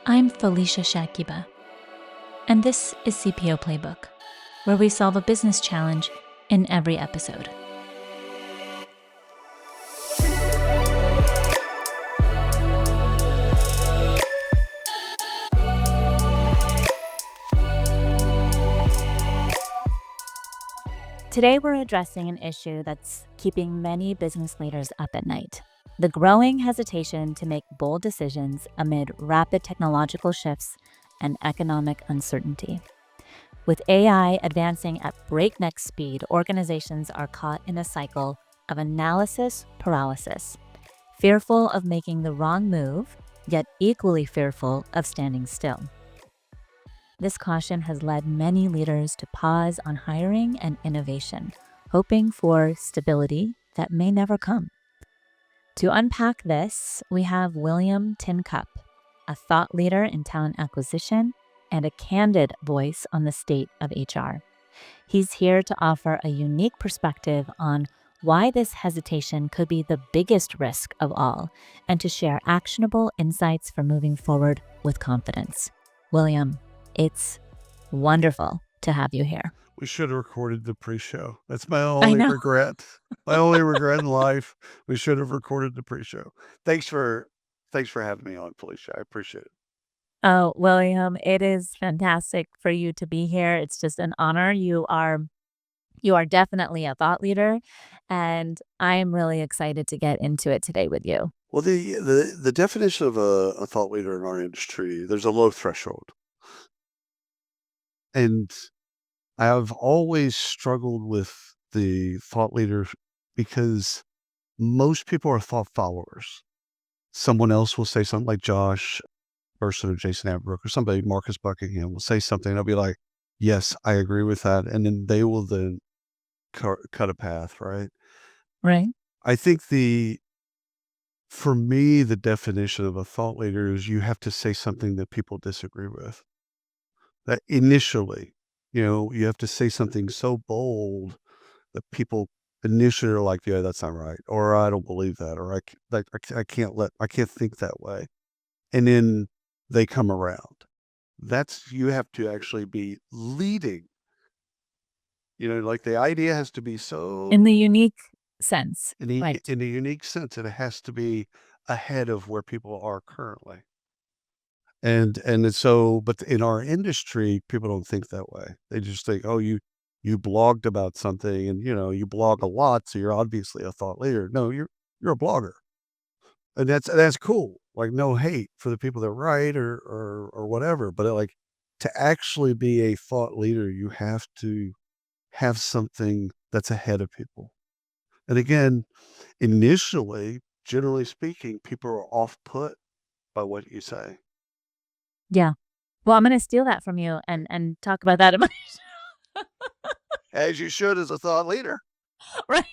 I'm Felicia Shakiba, and this is CPO Playbook, where we solve a business challenge in every episode. Today, we're addressing an issue that's keeping many business leaders up at night: the growing hesitation to make bold decisions amid rapid technological shifts and economic uncertainty. With AI advancing at breakneck speed, organizations are caught in a cycle of analysis paralysis, fearful of making the wrong move, yet equally fearful of standing still. This caution has led many leaders to pause on hiring and innovation, hoping for stability that may never come. To unpack this, we have William Tincup, a thought leader in talent acquisition and a candid voice on the state of HR. He's here to offer a unique perspective on why this hesitation could be the biggest risk of all, and to share actionable insights for moving forward with confidence. William, it's wonderful to have you here. We should have recorded the pre-show. That's my I only know. regret. My only regret in life. We should have recorded the pre-show. Thanks for having me on, Felicia. I appreciate it. Oh, William, it is fantastic for you to be here. It's just an honor. You are definitely a thought leader, and I'm really excited to get into it today with you. Well, the definition of a thought leader in our industry, there's a low threshold. And I've always struggled with the thought leader because most people are thought followers. Someone else will say something like Josh Person or Jason Ambrook or somebody, Marcus Buckingham, will say something. I'll be like, yes, I agree with that. And then they will then cut a path, right? Right. I think for me, the definition of a thought leader is you have to say something that people disagree with. That initially, you have to say something so bold that people initially are like, yeah, that's not right. Or I don't believe that. Or I can't think that way. And then they come around. You have to actually be leading. Like the idea has to be so In the unique sense. Right. in a unique sense, it has to be ahead of where people are currently. But in our industry, people don't think that way. They just think, oh, you blogged about something and you blog a lot, so you're obviously a thought leader. No, you're a blogger. And that's cool. Like, no hate for the people that write or whatever, but like to actually be a thought leader, you have to have something that's ahead of people. And again, initially, generally speaking, people are off put by what you say. Yeah. Well, I'm going to steal that from you and talk about that in my As you should as a thought leader. right.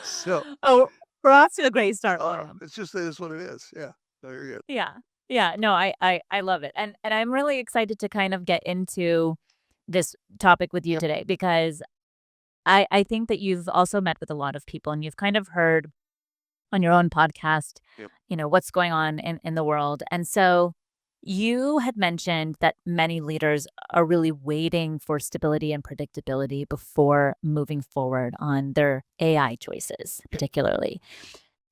So, Oh, we're off to a great start, William. it's just that it's what it is. Yeah. No, you're good. Yeah. Yeah. No, I love it. And I'm really excited to kind of get into this topic with you today, because I think that you've also met with a lot of people, and you've kind of heard on your own podcast, Yep. What's going on in the world. And so you had mentioned that many leaders are really waiting for stability and predictability before moving forward on their AI choices, particularly.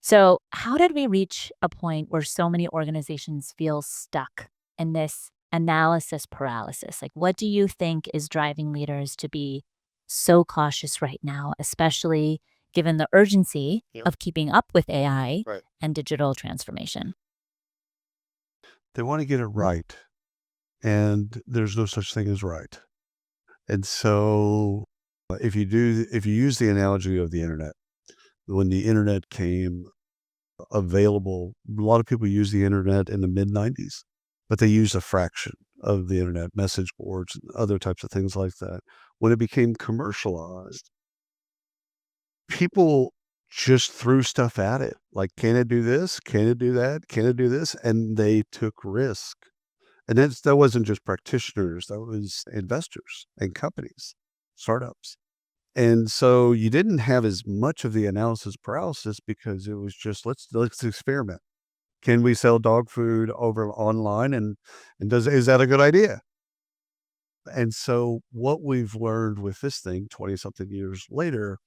So how did we reach a point where so many organizations feel stuck in this analysis paralysis? Like, what do you think is driving leaders to be so cautious right now, especially given the urgency Yep. of keeping up with AI Right. and digital transformation? They want to get it right. And there's no such thing as right. And so if you use the analogy of the internet, when the internet came available, a lot of people used the internet in the mid-90s, but they used a fraction of the internet, message boards and other types of things like that. When it became commercialized, people just threw stuff at it. Like, can it do this? Can it do that? Can it do this? And they took risk. And that wasn't just practitioners, that was investors and companies, startups. And so you didn't have as much of the analysis paralysis because it was just let's experiment. Can we sell dog food over online, and is that a good idea? And so what we've learned with this thing 20 something years later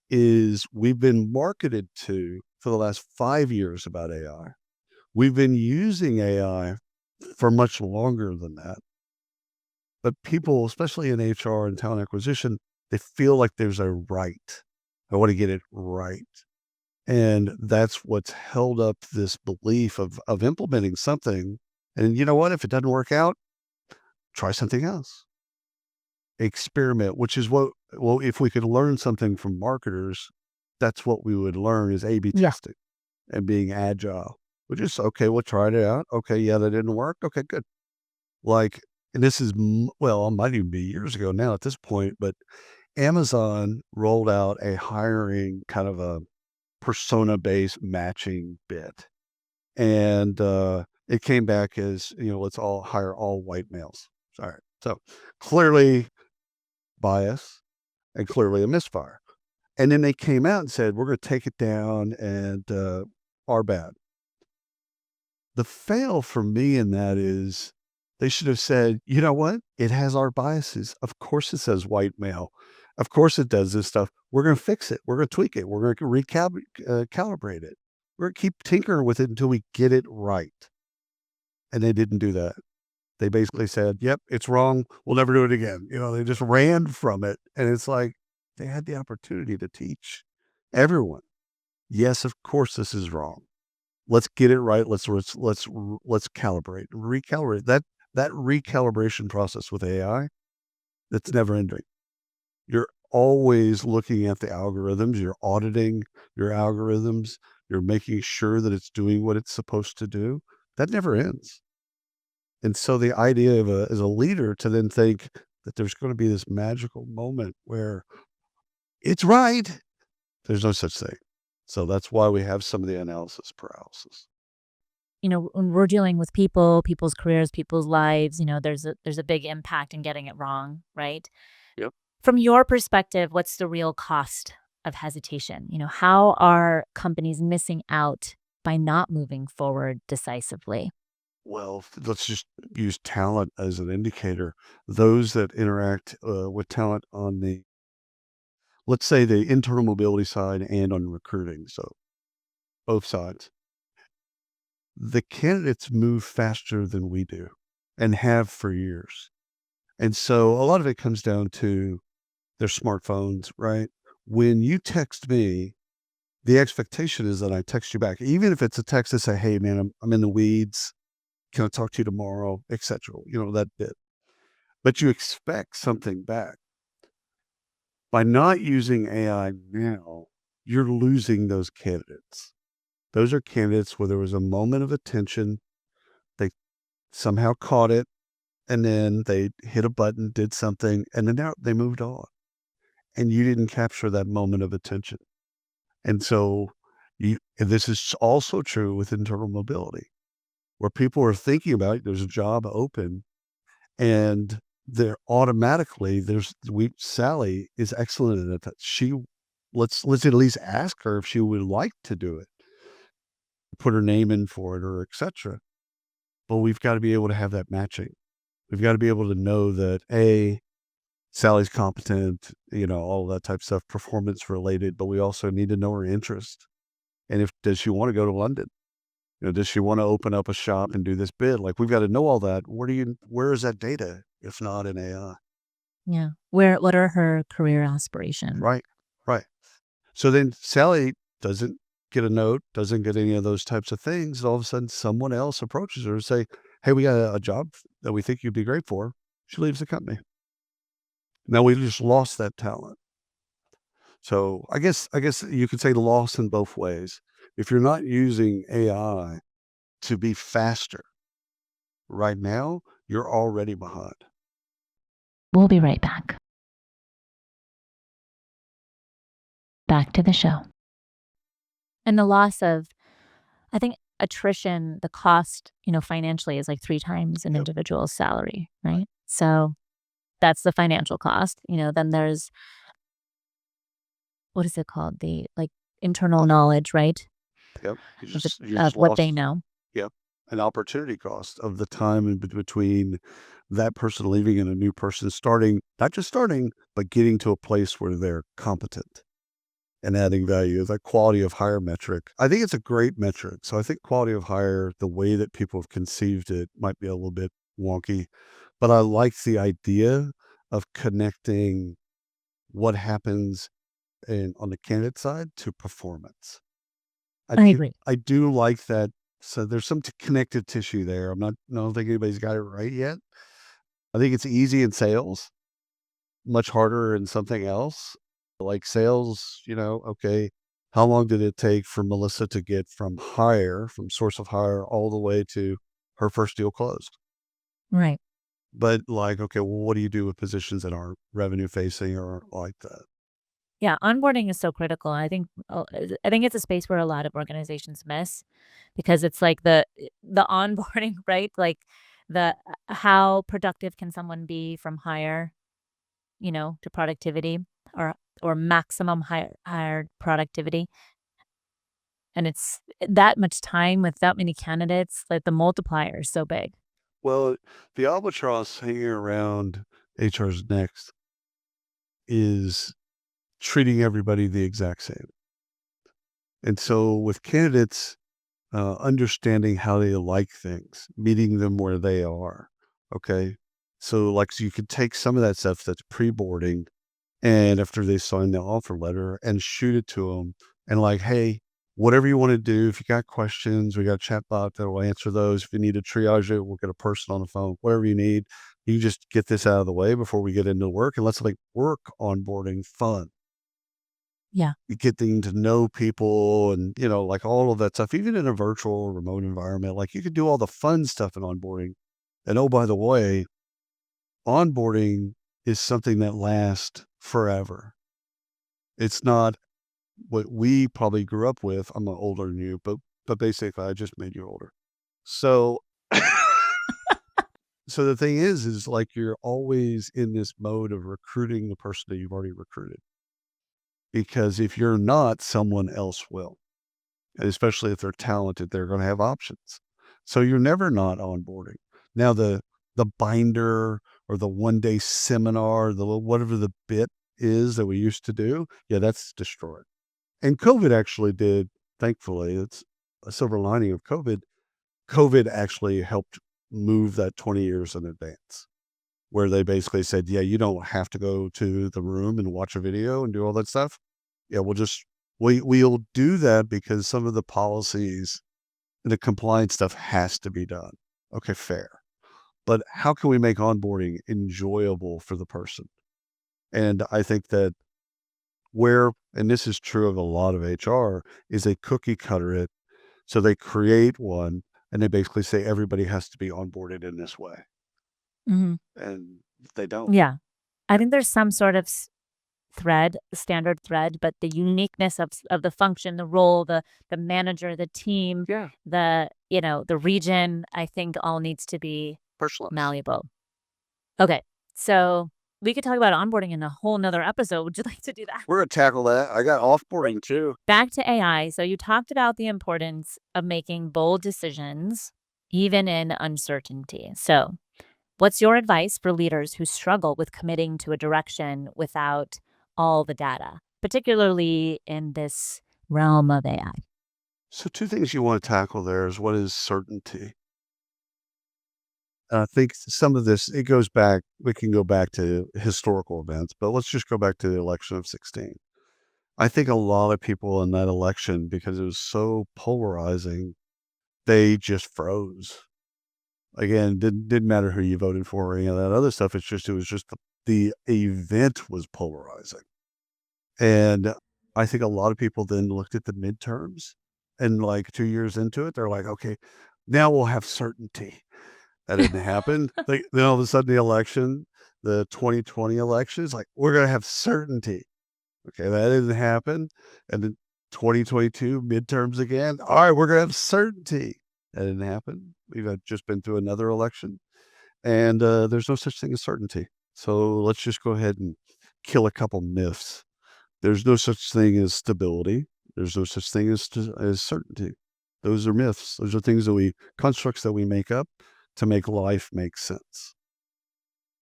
is we've been marketed to for the last 5 years about AI. We've been using AI for much longer than that, but people, especially in HR and talent acquisition, they feel like there's a right. I want to get it right. And that's what's held up this belief of implementing something. And you know what? If it doesn't work out, try something else. Experiment, which is what well, if we could learn something from marketers, that's what we would learn is A/B Yeah. testing and being agile. We just, okay, we'll try it out. Okay, yeah, that didn't work. Okay, good. Like, and this is well, it might even be years ago now at this point, but Amazon rolled out a hiring kind of a persona-based matching bit. And, it came back as, let's all hire all white males. Alright. So, clearly bias and clearly a misfire. And then they came out and said, "We're gonna take it down and, our bad." The fail for me in that is they should have said, "You know what? It has our biases. Of course it says white male. Of course it does this stuff. We're gonna fix it. We're gonna tweak it. We're gonna calibrate it. We're gonna keep tinkering with it until we get it right." And they didn't do that. They basically said, "Yep, it's wrong. We'll never do it again." They just ran from it, and it's like they had the opportunity to teach everyone, "Yes, of course this is wrong. Let's get it right. Let's calibrate, recalibrate." That recalibration process with AI, that's never ending. You're always looking at the algorithms, you're auditing your algorithms, you're making sure that it's doing what it's supposed to do. That never ends. And so the idea of as a leader to then think that there's gonna be this magical moment where it's right, there's no such thing. So that's why we have some of the analysis paralysis. When we're dealing with people, people's careers, people's lives, there's a big impact in getting it wrong, right? Yep. From your perspective, what's the real cost of hesitation? How are companies missing out by not moving forward decisively? Well, let's just use talent as an indicator. Those that interact, with talent on the let's say, the internal mobility side and on recruiting, so both sides. The candidates move faster than we do and have for years. And so a lot of it comes down to their smartphones, right? When you text me, the expectation is that I text you back, even if it's a text that say, "Hey, man, I'm in the weeds. Can I talk to you tomorrow?" Etcetera, that bit. But you expect something back. By not using AI now, you're losing those candidates. Those are candidates where there was a moment of attention, they somehow caught it, and then they hit a button, did something, and then they moved on, and you didn't capture that moment of attention. And so and this is also true with internal mobility, where people are thinking about there's a job open, and they're automatically Sally is excellent at that. Let's at least ask her if she would like to do it, put her name in for it or etcetera. But we've got to be able to have that matching. We've got to be able to know that Sally's competent, all that type of stuff, performance related, but we also need to know her interest. And does she want to go to London? Does she want to open up a shop and do this bid? Like, we've got to know all that. Where is that data if not in AI? Yeah. What are her career aspirations? Right. Right. So then Sally doesn't get a note, doesn't get any of those types of things. All of a sudden, someone else approaches her and say, "Hey, we got a job that we think you'd be great for." She leaves the company. Now we just lost that talent. So I guess you could say loss in both ways. If you're not using AI to be faster right now, you're already behind. We'll be right back. Back to the show. And the loss of, I think, attrition, the cost, financially is like 3 times an Yep. individual's salary, Right. right? So that's the financial cost. Then there's, what is it called? The, like, internal knowledge, right? Yep. Of the You just of what they lost. know. Yep. An opportunity cost of the time in between that person leaving and a new person starting, not just starting, but getting to a place where they're competent and adding value. That quality of hire metric, I think it's a great metric. So I think quality of hire, the way that people have conceived it might be a little bit wonky, but I like the idea of connecting what happens on the candidate side to performance. I I do agree. I do like that. So there's some connective tissue there. I don't think anybody's got it right yet. I think it's easy in sales, much harder in something else. Like sales, okay, how long did it take for Melissa to get from source of hire all the way to her first deal closed? Right. But like, okay, well, what do you do with positions that aren't revenue facing or like that? Yeah, onboarding is so critical. I think it's a space where a lot of organizations miss because it's like the onboarding, right? Like the how productive can someone be from hire, to productivity or maximum hire productivity. And it's that much time with that many candidates, like the multiplier is so big. Well, the albatross hanging around HR's next is treating everybody the exact same. And so with candidates, understanding how they like things, meeting them where they are. Okay. So you could take some of that stuff that's pre-boarding and after they sign the offer letter and shoot it to them and like, hey, whatever you want to do, if you got questions, we got a chat bot that will answer those. If you need to triage it, we'll get a person on the phone, whatever you need. You just get this out of the way before we get into work and let's make work onboarding fun. Yeah. Getting to know people and, like all of that stuff, even in a virtual remote environment, like you could do all the fun stuff in onboarding. And oh, by the way, onboarding is something that lasts forever. It's not what we probably grew up with. I'm older than you, but basically I just made you older. So so the thing is like you're always in this mode of recruiting the person that you've already recruited. Because if you're not, someone else will. And especially if they're talented, they're gonna have options. So you're never not onboarding. Now the binder or the one-day seminar, the little whatever the bit is that we used to do, yeah, that's destroyed. And COVID actually did, thankfully, it's a silver lining of COVID. COVID actually helped move that 20 years in advance, where they basically said, "Yeah, you don't have to go to the room and watch a video and do all that stuff. Yeah, we'll do that because some of the policies and the compliance stuff has to be done." Okay, fair. But how can we make onboarding enjoyable for the person? And I think that and this is true of a lot of HR, is they cookie cutter it. So they create one and they basically say everybody has to be onboarded in this way. Mhm. And they don't. Yeah. I think there's some sort of standard thread, but the uniqueness of the function, the role, the manager, the team, Yeah. the region, I think all needs to be Personalized. malleable. Okay. So we could talk about onboarding in a whole nother episode. Would you like to do that? We're gonna tackle that. I got offboarding too. Back to AI. So you talked about the importance of making bold decisions, even in uncertainty. So what's your advice for leaders who struggle with committing to a direction without all the data, particularly in this realm of AI? So two things you want to tackle there is what is certainty. And I think some of this it goes back. We can go back to historical events, but let's just go back to the election of 16. I think a lot of people in that election, because it was so polarizing, they just froze. Again, didn't matter who you voted for or any of that other stuff. It was just the event was polarizing. And I think a lot of people then looked at the midterms and like 2 years into it, they're like, okay, now we'll have certainty. That didn't happen. Then all of a sudden the election, the 2020 election is like, we're gonna have certainty. Okay, that didn't happen. And then 2022 midterms again. All right, we're gonna have certainty. That didn't happen. We've just been through another election, and there's no such thing as certainty. So let's just go ahead and kill a couple myths. There's no such thing as stability. There's no such thing as certainty. Those are myths. Those are things that constructs that we make up to make life make sense.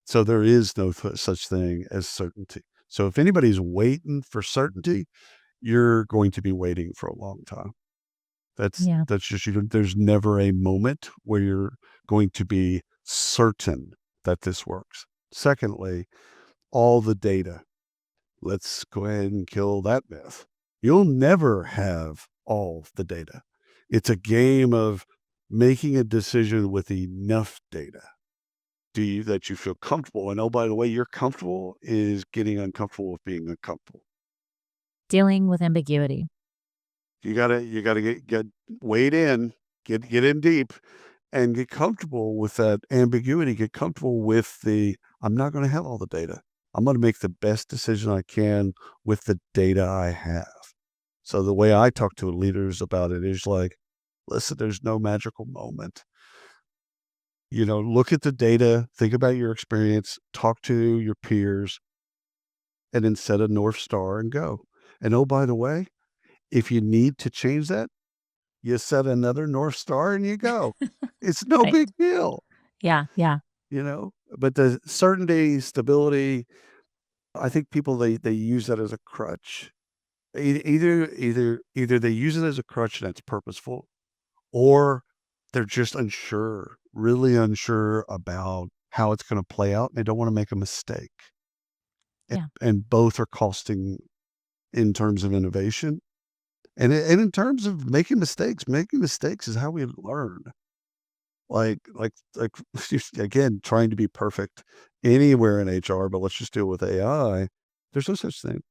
So there is no such thing as certainty. So if anybody's waiting for certainty, you're going to be waiting for a long time. Yeah. That's just you. There's never a moment where you're going to be certain that this works. Secondly, all the data. Let's go ahead and kill that myth. You'll never have all the data. It's a game of making a decision with enough data. That you feel comfortable. And oh, by the way, you're comfortable is getting uncomfortable with being uncomfortable. Dealing with ambiguity. You gotta get wade in, get in deep and get comfortable with that ambiguity. Get comfortable with I'm not gonna have all the data. I'm gonna make the best decision I can with the data I have. So the way I talk to leaders about it is like, listen, there's no magical moment. Look at the data, think about your experience, talk to your peers, and then set a North Star and go. And oh, by the way, if you need to change that, you set another North Star and you go. It's no Right. big deal, Yeah. Yeah. you know? But the certainty, stability, I think people they use that as a crutch. Either they use it as a crutch and it's purposeful, or they're just unsure, really unsure about how it's gonna play out, and they don't wanna make a mistake. Yeah. And both are costing in terms of innovation and in terms of making mistakes is how we learn. Like, again, trying to be perfect anywhere in HR, but let's just deal with AI. There's no such thing.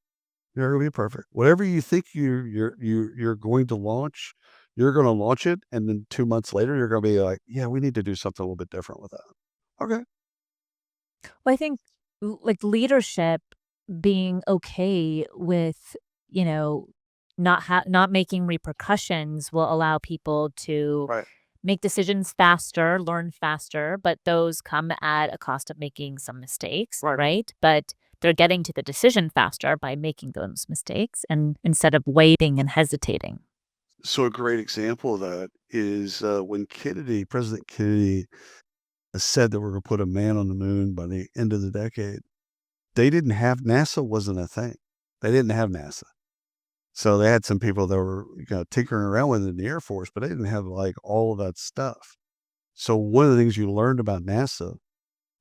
You're not gonna be perfect. Whatever you think you're going to launch, you're gonna launch it, and then 2 months later, you're gonna be like, "Yeah, we need to do something a little bit different with that." Okay. Well, I think like leadership being okay with, you know, not making repercussions will allow people to Right. make decisions faster, learn faster, but those come at a cost of making some mistakes, Right. right? But they're getting to the decision faster by making those mistakes and instead of waiting and hesitating. So a great example of that is, when President Kennedy said that we're gonna put a man on the moon by the end of the decade. They didn't have NASA wasn't a thing. They didn't have NASA. So they had some people that were, tinkering around with it in the Air Force, but they didn't have, like, all of that stuff. So one of the things you learned about NASA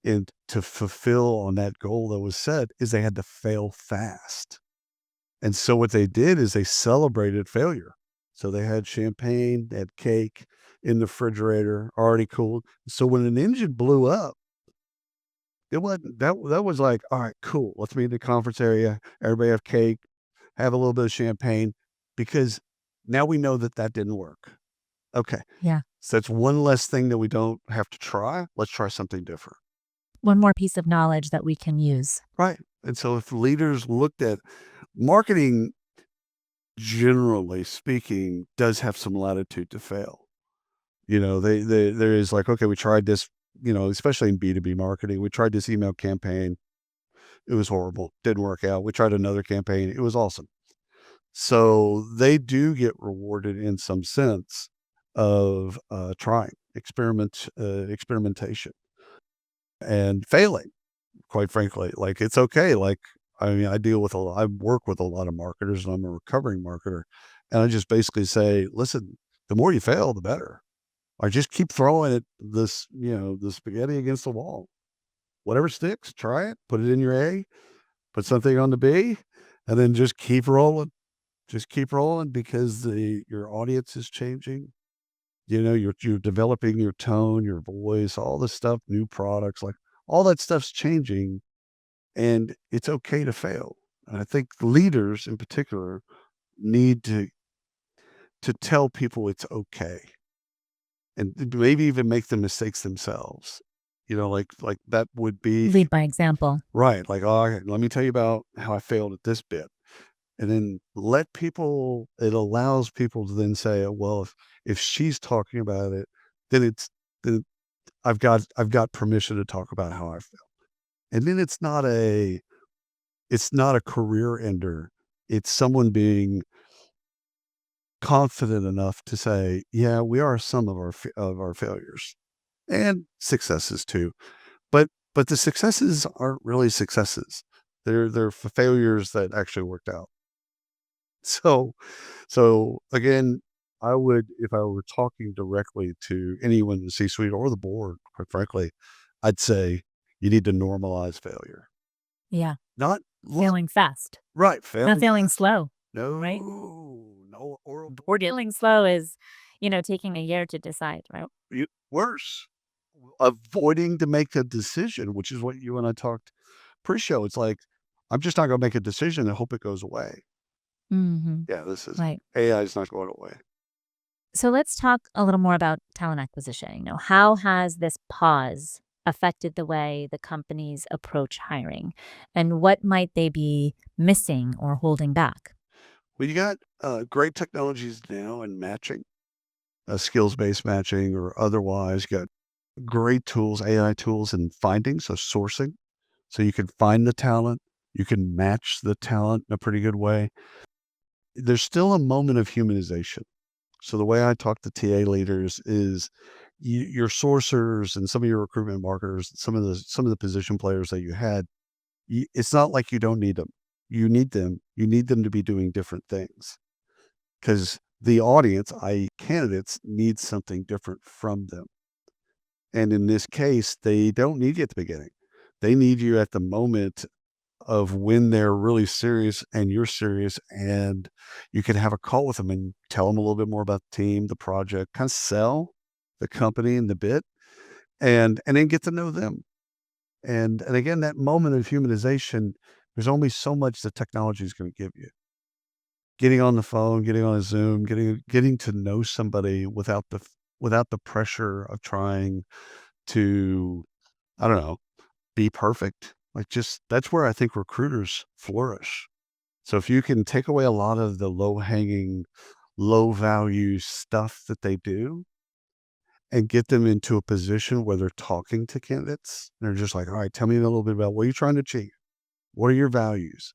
and to fulfill on that goal that was set is they had to fail fast. And so what they did is they celebrated failure. So they had champagne, they had cake in the refrigerator, already cooled. So when an engine blew up, it wasn't that was like, "All right, cool. Let's meet in the conference area. Everybody have cake, have a little bit of champagne," because now we know that that didn't work. Okay. Yeah. So that's one less thing that we don't have to try. Let's try something different. One more piece of knowledge that we can use. Right. And so if leaders looked at marketing, generally speaking, does have some latitude to fail. They there is like, okay, we tried this, especially in B2B marketing, we tried this email campaign. It was horrible. Didn't work out. We tried another campaign. It was awesome. So they do get rewarded in some sense of trying experimentation and failing. Quite frankly, like it's okay. Like I mean, I work with a lot of marketers, and I'm a recovering marketer, and I just basically say, listen, the more you fail, the better. Or just keep throwing the spaghetti against the wall. Whatever sticks, try it. Put it in your A. Put something on the B, and then just keep rolling. Just keep rolling because your audience is changing. You're developing your tone, your voice, all this stuff, new products, like all that stuff's changing, and it's okay to fail. And I think leaders in particular need to tell people it's okay and maybe even make the mistakes themselves. Like that would be Lead by example. right. Like, oh, let me tell you about how I failed at this bit. And then it allows people to then say, "Oh, well, if she's talking about it, then then I've got permission to talk about how I feel." And then it's not a career ender. It's someone being confident enough to say, yeah, we are some of our failures and successes too. But the successes aren't really successes. They're failures that actually worked out. So so again, I would, if I were talking directly to anyone in the C-suite or the board, quite frankly, I'd say you need to normalize failure. Yeah. Not look Failing fast, right, not failing failing fast. slow, right? No, or Or failing slow is, taking a year to decide, right? worse, avoiding to make a decision, which is what you and I talked pre-show. It's like, I'm just not gonna make a decision and hope it goes away. Mhm. Yeah, this is Right. AI is not going away. So let's talk a little more about talent acquisition. How has this pause affected the way the companies approach hiring? And what might they be missing or holding back? Well, you got, great technologies now in matching, skills-based matching or otherwise. You got great tools, AI tools in finding, so sourcing. So you can find the talent, you can match the talent in a pretty good way. There's still a moment of humanization. So the way I talk to TA leaders is your sourcers and some of your recruitment marketers, some of the position players that you had, it's not like you don't need them. You need them. You need them to be doing different things because the audience, i.e., candidates, need something different from them. And in this case, they don't need you at the beginning. They need you at the moment of when they're really serious and you're serious, and you can have a call with them and tell them a little bit more about the team, the project, kind of sell the company and the bit, and then get to know them. And again, that moment of humanization, there's only so much the technology is going to give you. Getting on the phone, getting on a Zoom, getting to know somebody without the pressure of trying to, I don't know, be perfect. Like, just that's where I think recruiters flourish. So if you can take away a lot of the low-hanging, low-value stuff that they do and get them into a position where they're talking to candidates, they're just like, "All right, tell me a little bit about what you're trying to achieve. What are your values?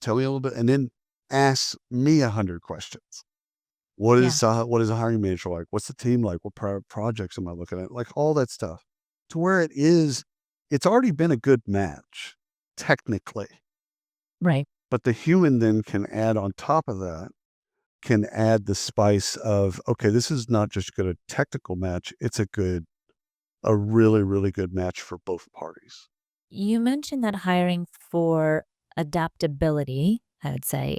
Tell me a little bit," and then ask me 100 questions. Yeah. What is a hiring manager like? What's the team like? What projects am I looking at? Like, all that stuff to where it's already been a good match technically, Right. but the human then can add on top of that, can add the spice of, okay, this is not just good a technical match, it's a really, really good match for both parties. You mentioned that hiring for adaptability, I would say,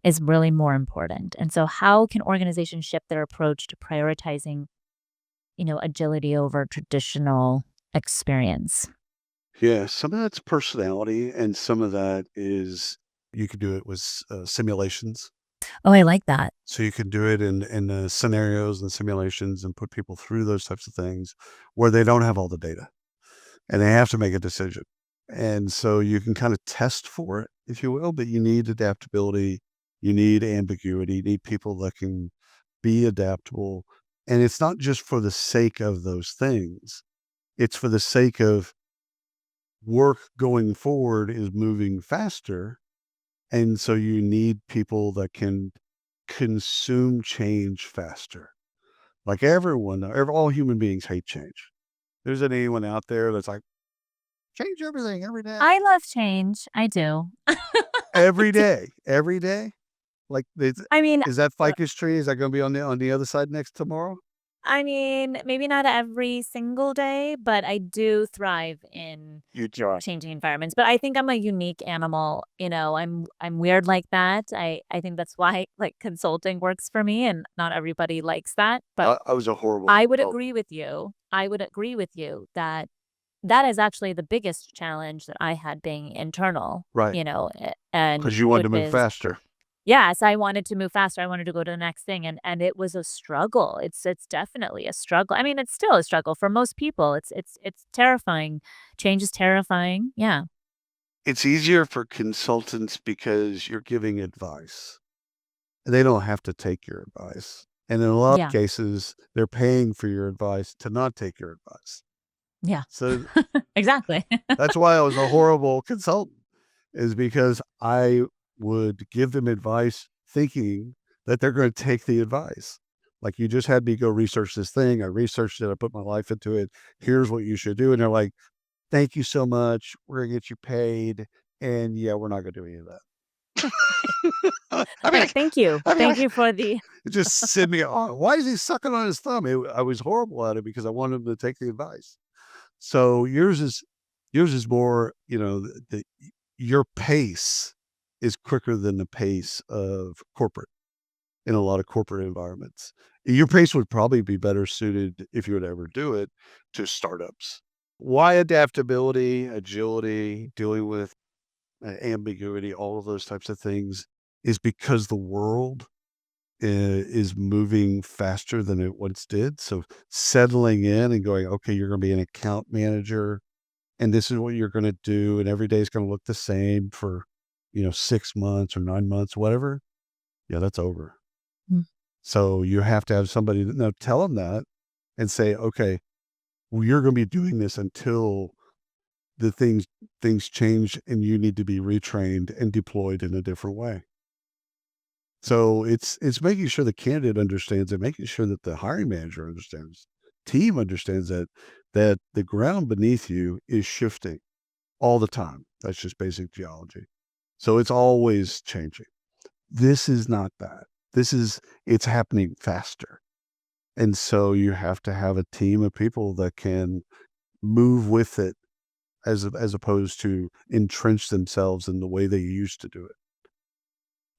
is really more important. And so, how can organizations shift their approach to prioritizing, agility over traditional experience? Yeah, some of that's personality, and some of that is you could do it with simulations. Oh, I like that. So you can do it in scenarios and simulations and put people through those types of things where they don't have all the data and they have to make a decision. And so you can kind of test for it, if you will, but you need adaptability, you need ambiguity, you need people that can be adaptable. And it's not just for the sake of those things, it's for the sake of work going forward is moving faster. And so you need people that can consume change faster. Like all human beings hate change. There isn't anyone out there that's like, change everything every day. I love change. I do. I Every do. day, every day. Like, I mean, is that uh, ficus tree? Is that going to be on the other side next tomorrow? maybe not every single day, but I do thrive in You try. changing environments. But I think I'm a unique animal. I'm weird like that. I think that's why like consulting works for me, and not everybody likes that. But I was a horrible I would consultant. agree with you. I would agree with you that that is actually the biggest challenge that I had being internal. Right. And Because you wanted which to move is faster. yes, I wanted to move faster. I wanted to go to the next thing, and it was a struggle. It's definitely a struggle. I mean, it's still a struggle for most people. It's terrifying. Change is terrifying. Yeah. It's easier for consultants because you're giving advice. They don't have to take your advice. And in a lot of Yeah. cases, they're paying for your advice to not take your advice. Yeah. So Exactly. that's why I was a horrible consultant, is because I would give them advice thinking that they're going to take the advice. Like, you just had me go research this thing. I researched it. I put my life into it. Here's what you should do. And they're like, thank you so much. We're going to get you paid. And yeah, we're not going to do any of that. I mean, Right. Thank you. I mean, Thank like, you for the it just send me on. Why is he sucking on his thumb? I was horrible at it because I wanted him to take the advice. So yours is more, your pace is quicker than the pace of corporate in a lot of corporate environments. Your pace would probably be better suited, if you would ever do it, to startups. Why adaptability, agility, dealing with ambiguity, all of those types of things is because the world is moving faster than it once did. So settling in and going, okay, you're going to be an account manager and this is what you're going to do. And every day is going to look the same for, 6 months or 9 months, whatever. Yeah, that's over. Mm. So you have to have somebody that, no, tell them that and say, okay, well, you're going to be doing this until the things change and you need to be retrained and deployed in a different way. So it's making sure the candidate understands it, making sure that the hiring manager understands, team understands that the ground beneath you is shifting all the time. That's just basic geology. So it's always changing. This is not that. It's happening faster. And so you have to have a team of people that can move with it as opposed to entrench themselves in the way they used to do it.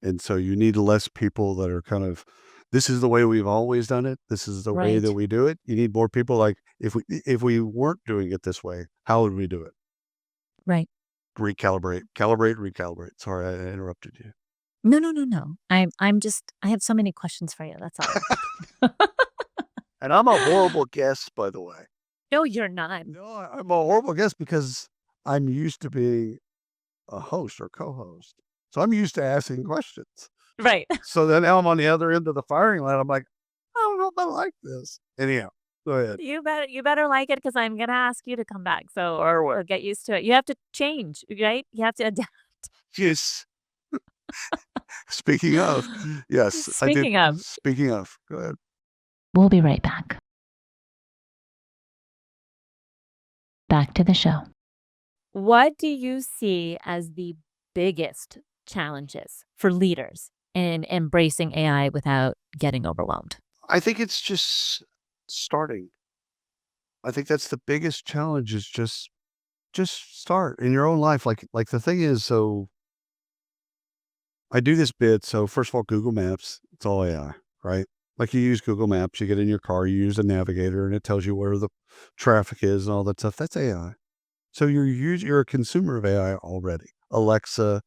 And so you need less people that are kind of, this is the way we've always done it. This is the way that right. we do it. You need more people like, if we weren't doing it this way, how would we do it? Right. Recalibrate. Sorry, I interrupted you. No, no, no, no. I have so many questions for you. That's all. And I'm a horrible guest, by the way. No, you're not. No, I'm a horrible guest because I'm used to being a host or co-host. So I'm used to asking questions. Right. So then now I'm on the other end of the firing line. I'm like, I don't know if I like this. Anyhow, go ahead. You better like it because I'm gonna ask you to come back. So or get used to it. You have to change, right? You have to adapt. Yes. Speaking of, yes, I did. Speaking of, Speaking of, go ahead. we'll be right back. Back to the show. What do you see as the biggest challenges for leaders in embracing AI without getting overwhelmed? I think it's just starting. I think that's the biggest challenge is just start in your own life. Like the thing is, so I do this bit. So first of all, Google Maps, it's all AI, right? Like you use Google Maps, you get in your car, you use a navigator, and it tells you where the traffic is and all that stuff. That's AI. So you're a consumer of AI already. Alexa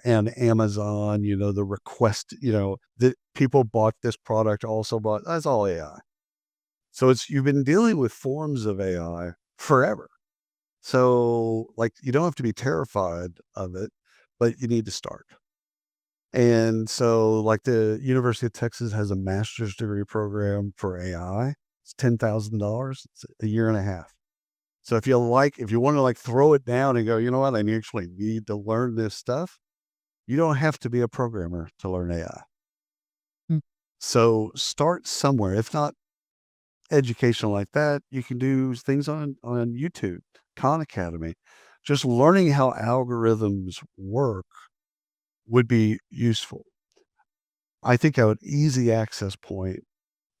and Amazon, the request, that people bought this product, also bought, that's all AI. So you've been dealing with forms of AI forever. So like you don't have to be terrified of it, but you need to start. And so like the University of Texas has a master's degree program for AI. It's $10,000. It's a year and a half. So if you want to like throw it down and go, you know what, I actually need to learn this stuff, you don't have to be a programmer to learn AI. Mm. So start somewhere. If not educational like that, you can do things on YouTube, Khan Academy. Just learning how algorithms work would be useful. I think an easy access point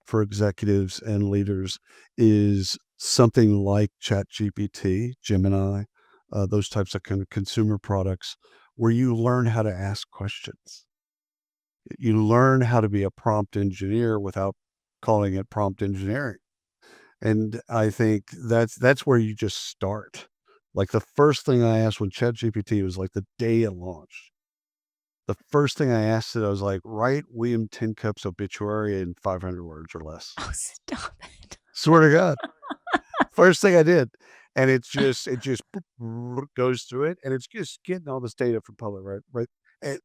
for executives and leaders is something like ChatGPT, Gemini, those types of consumer products where you learn how to ask questions. You learn how to be a prompt engineer without calling it prompt engineering. And I think that's where you just start. Like the first thing I asked when ChatGPT was like the day it launched. The first thing I asked it, I was like, write William Tincup's obituary in 500 words or less. Oh, stop it. Swear to God. First thing I did. And it just goes through it and it's just getting all this data from public, right? At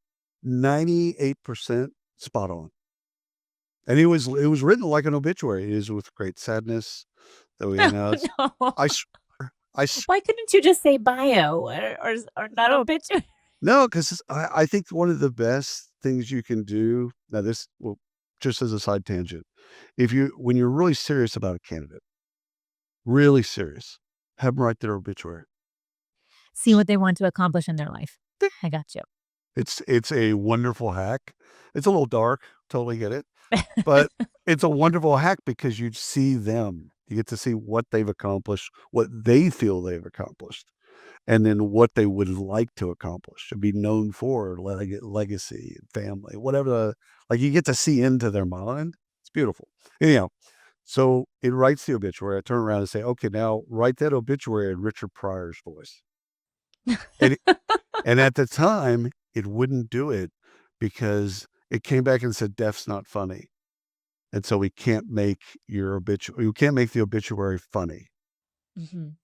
98% spot on. And it was written like an obituary. It is with great sadness that we announce. No. I swear, Why couldn't you just say bio or not obituary? no, because I think one of the best things you can do. Now this well, just as a side tangent, if you when you're really serious about a candidate, really serious, have them write their obituary. See what they want to accomplish in their life. I got you. It's a wonderful hack. It's a little dark, totally get it, but it's a wonderful hack because you see them. You get to see what they've accomplished, what they feel they've accomplished, and then what they would like to accomplish, to be known for, legacy, family, whatever like, you get to see into their mind. It's beautiful. Anyhow, so it writes the obituary. I turn around and say, "Okay, now write that obituary in Richard Pryor's voice." And and at the time, it wouldn't do it because it came back and said, "Death's not funny, and so we can't make the obituary funny." Mhm.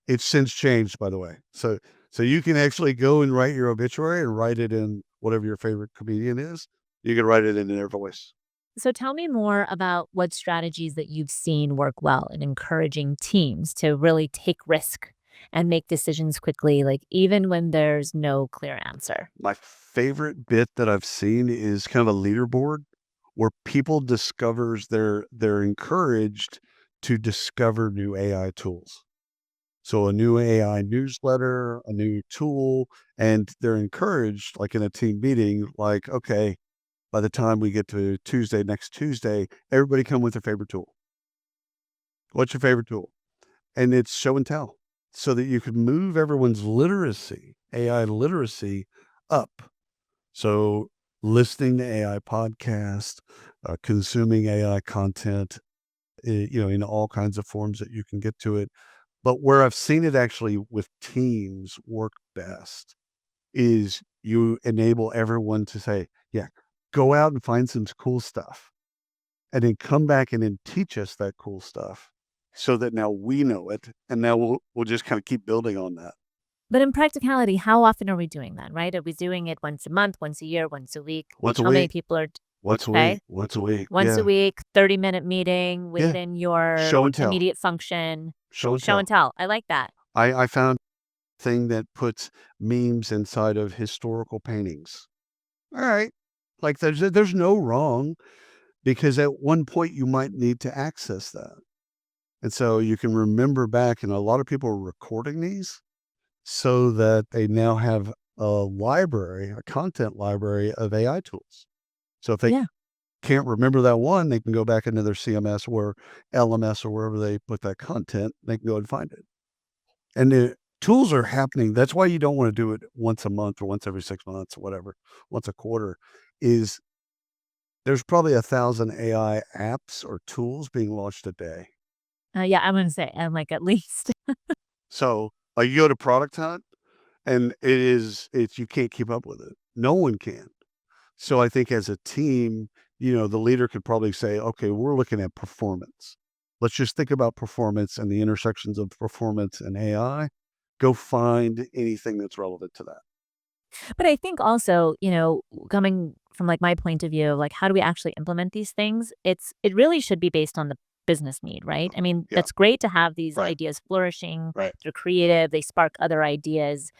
It's since changed, by the way. So you can actually go and write your obituary and write it in whatever your favorite comedian is. You can write it in their voice. So tell me more about what strategies that you've seen work well in encouraging teams to really take risk and make decisions quickly, like even when there's no clear answer. My favorite bit that I've seen is kind of a leaderboard where people discovers they're encouraged to discover new AI tools. So a new AI newsletter, a new tool, and they're encouraged, like in a team meeting, like, okay, by the time we get to next Tuesday, everybody come with their favorite tool. What's your favorite tool? And it's show and tell so that you can move everyone's literacy, AI literacy up. So listening to AI podcasts, consuming AI content, in all kinds of forms that you can get to it. But where I've seen it actually with teams work best is you enable everyone to say, yeah, go out and find some cool stuff and then come back and then teach us that cool stuff so that now we know it. And now we'll just kind of keep building on that. But in practicality, how often are we doing that, right? Are we doing it once a month, once a year, once a week? Once a How many week, people are, once a okay? week, once a week. Once a Yeah. week, 30-minute meeting Yeah. within your Show and tell. immediate function. Show and Show and tell. tell. I like that. I found a thing that puts memes inside of historical paintings. All right. Like there's no wrong because at one point you might need to access that. And so you can remember back, and a lot of people are recording these so that they now have a library, a content library of AI tools. So if they Yeah. can't remember that one, they can go back into their CMS or LMS or wherever they put that content, they can go and find it. And the tools are happening. That's why you don't want to do it once a month or once every 6 months or whatever, once a quarter, is there's probably 1,000 AI apps or tools being launched a day. Yeah, I'm gonna say, I'm like, at least. So, like, you go to Product Hunt, and it's you can't keep up with it. No one can. So I think as a team, the leader could probably say, "Okay, we're looking at performance. Let's just think about performance and the intersections of performance and AI. Go find anything that's relevant to that." But I think also, coming from like my point of view, like how do we actually implement these things? It really should be based on the business need, right? I mean, Yeah, that's great to have these right, ideas flourishing. right. They're creative, they spark other ideas,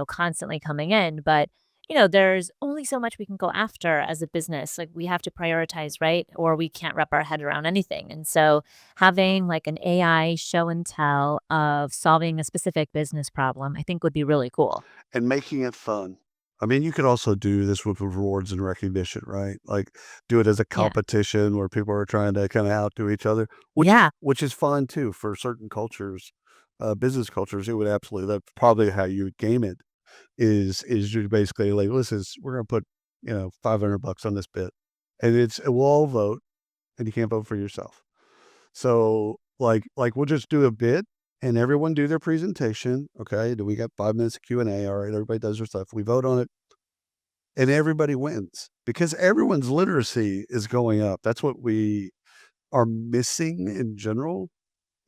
constantly coming in, but there's only so much we can go after as a business. Like we have to prioritize, right? Or we can't wrap our head around anything. And so having like an AI show and tell of solving a specific business problem, I think would be really cool. And making it fun. I mean, you could also do this with rewards and recognition, right? Like, do it as a Yeah. competition where people are trying to kinda outdo each other, Yeah. which is fine too for certain cultures, business cultures. It would absolutely that's probably how you would game it is you basically like, "Listen, we're gonna put, $500 on this bit, and we'll all vote, and you can't vote for yourself." So, we'll just do a bit and everyone do their presentation, okay? Do we got 5 minutes of Q&A? All right, everybody does their stuff. We vote on it, and everybody wins because everyone's literacy is going up. That's what we are missing in general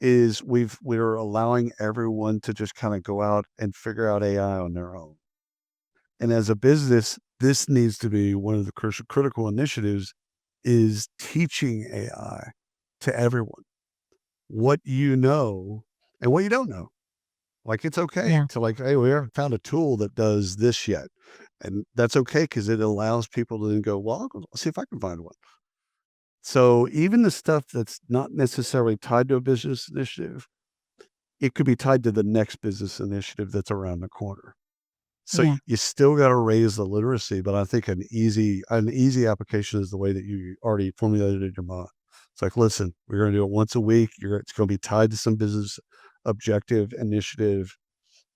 is we're allowing everyone to just kinda go out and figure out AI on their own. And as a business, this needs to be one of the critical initiatives is teaching AI to everyone. What you know and what you don't know. Like, it's okay Yeah. to like, "Hey, we haven't found a tool that does this yet." And that's okay because it allows people to then go, well, I'll see if I can find one. So even the stuff that's not necessarily tied to a business initiative, it could be tied to the next business initiative that's around the corner. So Yeah. you still got to raise the literacy, but I think an easy application is the way that you already formulated in your mind. It's like, listen, we're going to do it once a week. It's going to be tied to some business objective initiative,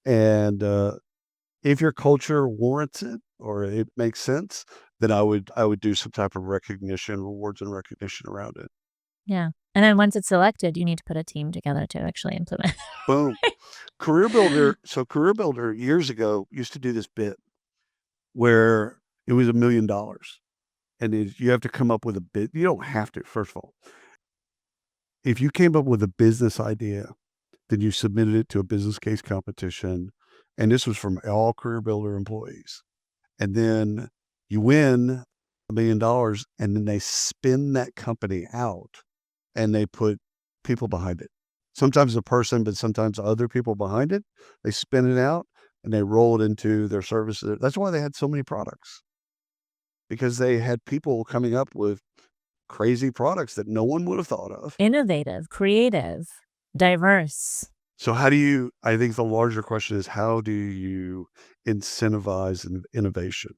and if your culture warrants it or it makes sense, then I would do some type of recognition, rewards and recognition around it. Yeah. And then once it's selected, you need to put a team together to actually implement. Boom. Career Builder. So Career Builder years ago used to do this bit where it was $1,000,000. And you have to come up with a bit. You don't have to, first of all. If you came up with a business idea, then you submitted it to a business case competition. And this was from all Career Builder employees. And then you win $1,000,000 and then they spin that company out and they put people behind it. Sometimes a person, but sometimes other people behind it. They spin it out and they roll it into their services. That's why they had so many products, because they had people coming up with crazy products that no one would have thought of. Innovative, creative, diverse. So I think the larger question is, how do you incentivize innovation?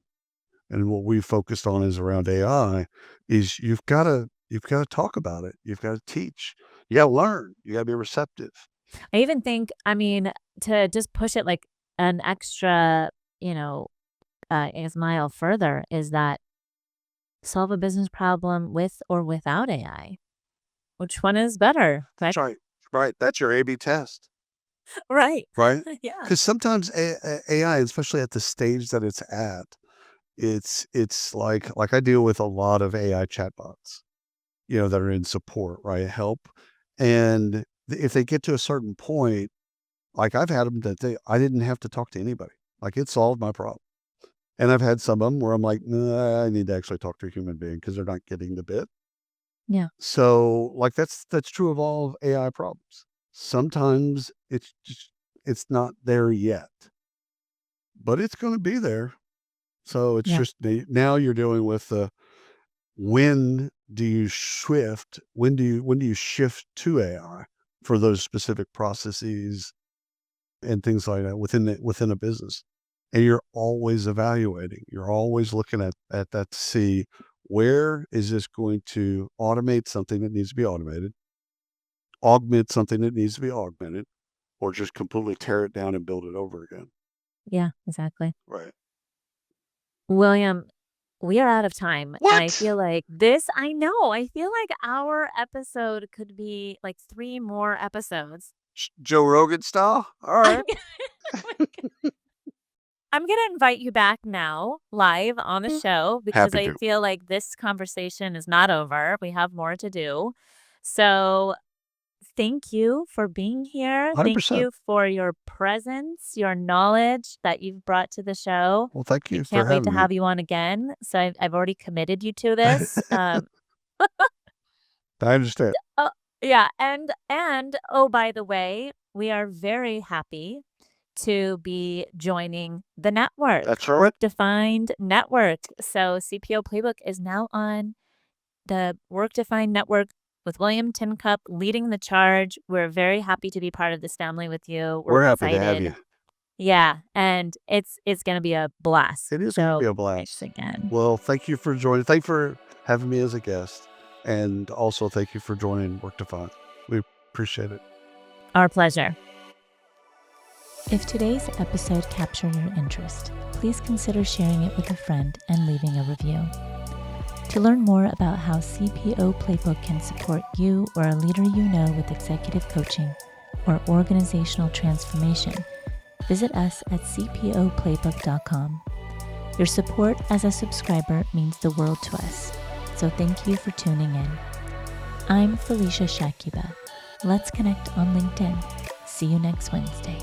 And what we focused on is around AI is you've gotta talk about it. You've got to teach. You gotta learn. You gotta be receptive. I even think, I mean, to just push it like an extra, you know, I guess mile further is that solve a business problem with or without AI. Which one is better, right? That's right. Right. That's your A/B test, Right. right? Yeah. Because sometimes AI, especially at the stage that it's at, it's like I deal with a lot of AI chatbots, that are in support, right? Help. And if they get to a certain point, like I've had them that I didn't have to talk to anybody. Like it solved my problem. And I've had some of them where I'm like, nah, I need to actually talk to a human being because they're not getting the bit. Yeah. So like that's true of all of AI problems. Sometimes it's not there yet, but it's going to be there. So it's Yeah. just now you're dealing with the when do you shift? When do you shift to AI for those specific processes and things like that within a business? And you're always evaluating. You're always looking at that to see, where is this going to automate something that needs to be automated, augment something that needs to be augmented, or just completely tear it down and build it over again. Yeah, exactly. Right. William, we are out of time. I What? feel like I know. I feel like our episode could be like 3 more episodes. Joe Rogan style? All I'm right. I'm gonna invite you back now, live on the show, because Happy I to. feel like this conversation is not over. We have more to do. So, thank you for being here. Thank 100%. you for your presence, your knowledge that you've brought to the show. Well, thank I you for can't wait to having me. have you on again. So I've already committed you to this. I understand. Oh, yeah, and oh, by the way, we are very happy to be joining the network, That's right. Work Defined Network. So CPO Playbook is now on the Work Defined Network with William Tincup leading the charge. We're very happy to be part of this family with you. We're We're happy to have excited. you. Yeah, and it's gonna be a blast. It is gonna So be a thanks blast. again. Well, thank you for joining. Thank you for having me as a guest, and also thank you for joining Work Defined. We appreciate it. Our pleasure. If today's episode captured your interest, please consider sharing it with a friend and leaving a review. To learn more about how CPO Playbook can support you or a leader you know with executive coaching or organizational transformation, visit us at cpoplaybook.com. Your support as a subscriber means the world to us, so thank you for tuning in. I'm Felicia Shakiba. Let's connect on LinkedIn. See you next Wednesday.